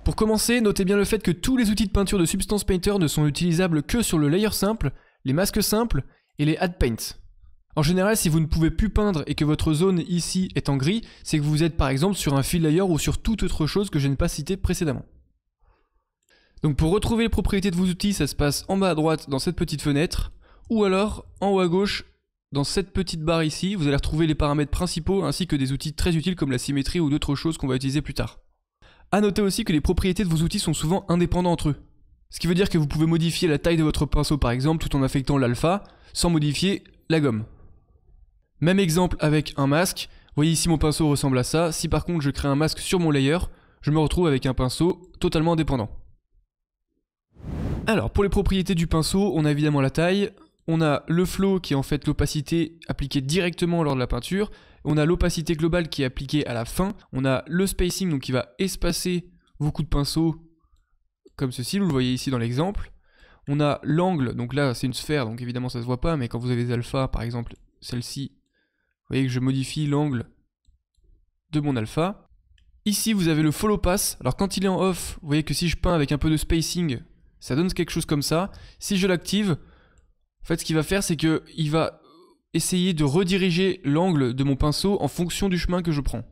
Pour commencer, notez bien le fait que tous les outils de peinture de Substance Painter ne sont utilisables que sur le layer simple, les masques simples et les add paints. En général, si vous ne pouvez plus peindre et que votre zone ici est en gris, c'est que vous êtes par exemple sur un fill layer ou sur toute autre chose que je n'ai pas cité précédemment. Donc pour retrouver les propriétés de vos outils, ça se passe en bas à droite dans cette petite fenêtre, ou alors en haut à gauche dans cette petite barre ici, vous allez retrouver les paramètres principaux ainsi que des outils très utiles comme la symétrie ou d'autres choses qu'on va utiliser plus tard. A noter aussi que les propriétés de vos outils sont souvent indépendants entre eux. Ce qui veut dire que vous pouvez modifier la taille de votre pinceau par exemple tout en affectant l'alpha, sans modifier la gomme. Même exemple avec un masque, vous voyez ici mon pinceau ressemble à ça, si par contre je crée un masque sur mon layer, je me retrouve avec un pinceau totalement indépendant. Alors pour les propriétés du pinceau, on a évidemment la taille, on a le flow qui est en fait l'opacité appliquée directement lors de la peinture, on a l'opacité globale qui est appliquée à la fin, on a le spacing donc qui va espacer vos coups de pinceau comme ceci, vous le voyez ici dans l'exemple. On a l'angle, donc là c'est une sphère donc évidemment ça se voit pas, mais quand vous avez des alphas par exemple celle-ci, vous voyez que je modifie l'angle de mon alpha. Ici vous avez le follow pass, alors quand il est en off, vous voyez que si je peins avec un peu de spacing, ça donne quelque chose comme ça. Si je l'active, en fait ce qu'il va faire c'est qu'il va essayer de rediriger l'angle de mon pinceau en fonction du chemin que je prends.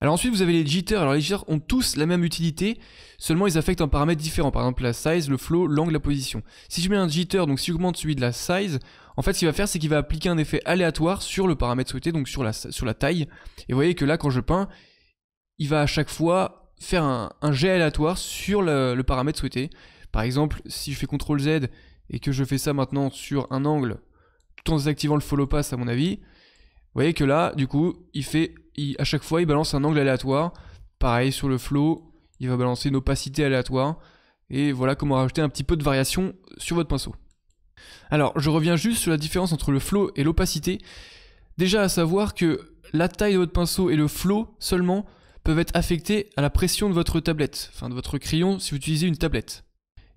Alors ensuite vous avez les jitters, alors les jitters ont tous la même utilité, seulement ils affectent un paramètre différent, par exemple la size, le flow, l'angle, la position. Si je mets un jitter, donc si j'augmente celui de la size, en fait ce qu'il va faire c'est qu'il va appliquer un effet aléatoire sur le paramètre souhaité, donc sur la taille, et vous voyez que là quand je peins, il va à chaque fois faire un jet aléatoire sur le paramètre souhaité. Par exemple, si je fais CTRL Z et que je fais ça maintenant sur un angle, tout en désactivant le follow pass à mon avis, vous voyez que là, du coup, à chaque fois, il balance un angle aléatoire. Pareil sur le flow, il va balancer une opacité aléatoire. Et voilà comment rajouter un petit peu de variation sur votre pinceau. Alors, je reviens juste sur la différence entre le flow et l'opacité. Déjà à savoir que la taille de votre pinceau et le flow seulement peuvent être affectés à la pression de votre tablette, enfin de votre crayon si vous utilisez une tablette.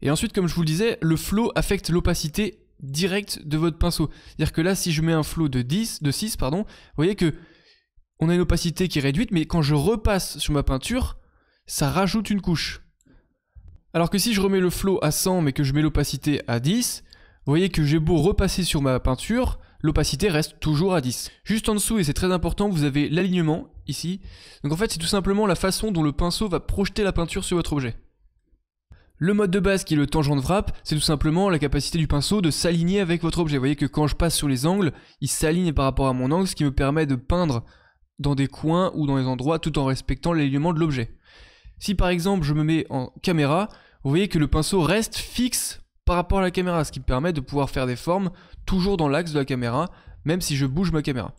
Et ensuite, comme je vous le disais, le flow affecte l'opacité direct de votre pinceau. C'est-à-dire que là, si je mets un flow de 6, vous voyez que on a une opacité qui est réduite, mais quand je repasse sur ma peinture, ça rajoute une couche. Alors que si je remets le flow à 100, mais que je mets l'opacité à 10, vous voyez que j'ai beau repasser sur ma peinture, l'opacité reste toujours à 10. Juste en dessous, et c'est très important, vous avez l'alignement, ici. Donc en fait, c'est tout simplement la façon dont le pinceau va projeter la peinture sur votre objet. Le mode de base qui est le tangent de frappe, c'est tout simplement la capacité du pinceau de s'aligner avec votre objet. Vous voyez que quand je passe sur les angles, il s'aligne par rapport à mon angle, ce qui me permet de peindre dans des coins ou dans des endroits tout en respectant l'alignement de l'objet. Si par exemple je me mets en caméra, vous voyez que le pinceau reste fixe par rapport à la caméra, ce qui me permet de pouvoir faire des formes toujours dans l'axe de la caméra, même si je bouge ma caméra.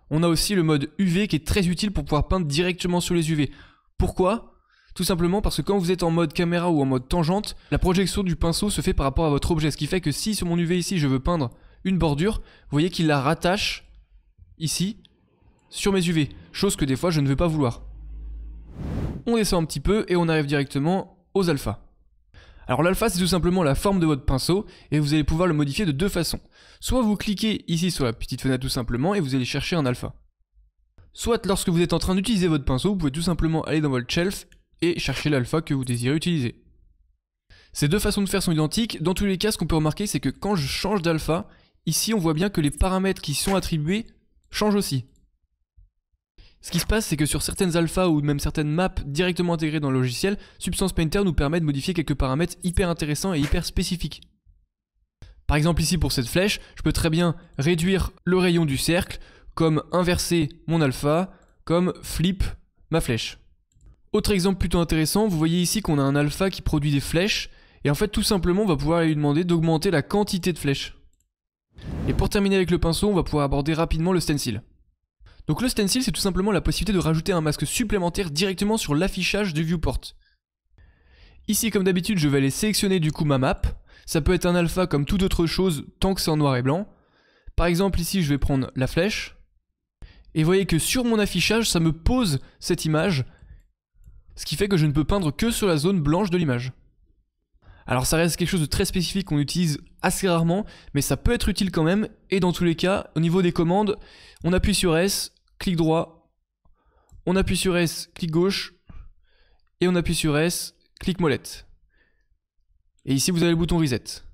On a aussi le mode UV qui est très utile pour pouvoir peindre directement sur les UV. Pourquoi ? Tout simplement parce que quand vous êtes en mode caméra ou en mode tangente, la projection du pinceau se fait par rapport à votre objet. Ce qui fait que si sur mon UV ici je veux peindre une bordure, vous voyez qu'il la rattache ici sur mes UV. Chose que des fois je ne veux pas vouloir. On descend un petit peu et on arrive directement aux alphas. Alors l'alpha c'est tout simplement la forme de votre pinceau et vous allez pouvoir le modifier de deux façons. Soit vous cliquez ici sur la petite fenêtre tout simplement et vous allez chercher un alpha. Soit lorsque vous êtes en train d'utiliser votre pinceau, vous pouvez tout simplement aller dans votre shelf et chercher l'alpha que vous désirez utiliser. Ces deux façons de faire sont identiques. Dans tous les cas, ce qu'on peut remarquer, c'est que quand je change d'alpha, ici on voit bien que les paramètres qui sont attribués changent aussi. Ce qui se passe, c'est que sur certaines alphas ou même certaines maps directement intégrées dans le logiciel, Substance Painter nous permet de modifier quelques paramètres hyper intéressants et hyper spécifiques. Par exemple ici pour cette flèche, je peux très bien réduire le rayon du cercle, comme inverser mon alpha, comme flip ma flèche. Autre exemple plutôt intéressant, vous voyez ici qu'on a un alpha qui produit des flèches, et en fait tout simplement on va pouvoir lui demander d'augmenter la quantité de flèches. Et pour terminer avec le pinceau, on va pouvoir aborder rapidement le stencil. Donc le stencil c'est tout simplement la possibilité de rajouter un masque supplémentaire directement sur l'affichage du viewport. Ici comme d'habitude je vais aller sélectionner du coup ma map, ça peut être un alpha comme toute autre chose tant que c'est en noir et blanc. Par exemple ici je vais prendre la flèche, et vous voyez que sur mon affichage ça me pose cette image, ce qui fait que je ne peux peindre que sur la zone blanche de l'image. Alors ça reste quelque chose de très spécifique qu'on utilise assez rarement, mais ça peut être utile quand même, et dans tous les cas, au niveau des commandes, on appuie sur S, clic droit, on appuie sur S, clic gauche, et on appuie sur S, clic molette. Et ici vous avez le bouton reset.